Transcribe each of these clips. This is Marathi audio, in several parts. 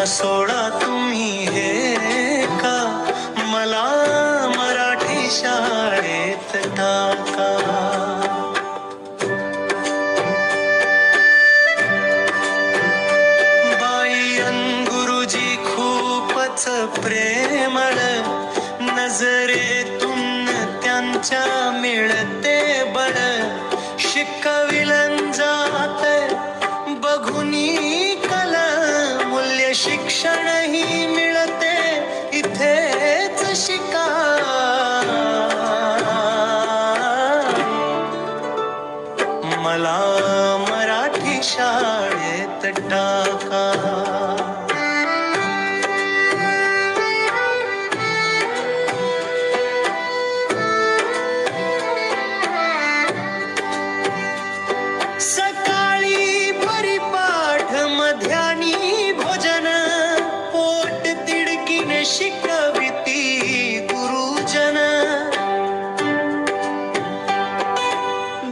सोडा तुम्ही हे का, मला मराठी शाळेत टाका. बाई अन गुरुजी खूपच प्रेमळ, नजरेतून त्यांच्या मिळते बळ. शिकविलं जात बघुनी कल, मूल्य शिक्षणही मिळते इथेच शिका. मला मराठी शाळेत टाका. सकाळी परिपाठ, मध्यानी भोजन, पोट तिडकीने शिकविती गुरुजन.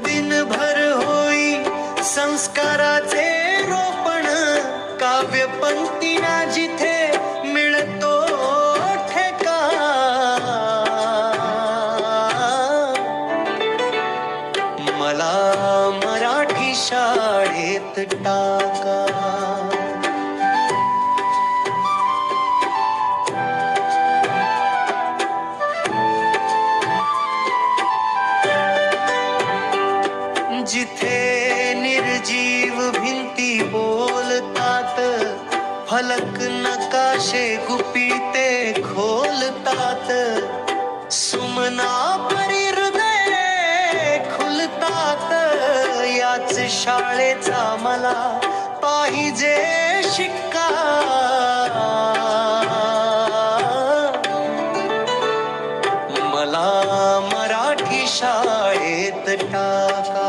दिनभर होई संस्काराचे रोपण, काव्य पंक्तीना जिथे मिळतो ठेका. मला मराठी शाळेत टाका. जिथे निर्जीव भिंती बोलतात, फलक नकाशे गुपिते खोलतात. सुमना परी हृदय खुलतात, याच शाळेचा मला पाहिजे शिक्का. मला मराठी शाळेत टाका.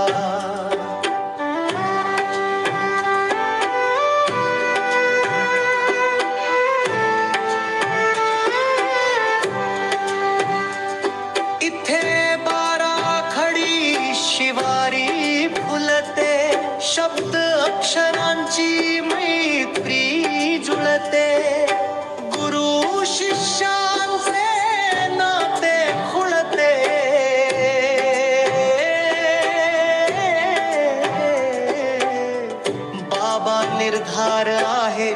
इथे बाराखडी शिवारी फुलते, शब्द अक्षरांची मैत्री जुळते. गुरु शिष्यांचे नाते खुळते, बाबा निर्धार आहे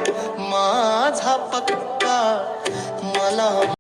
माझा पक्का. मला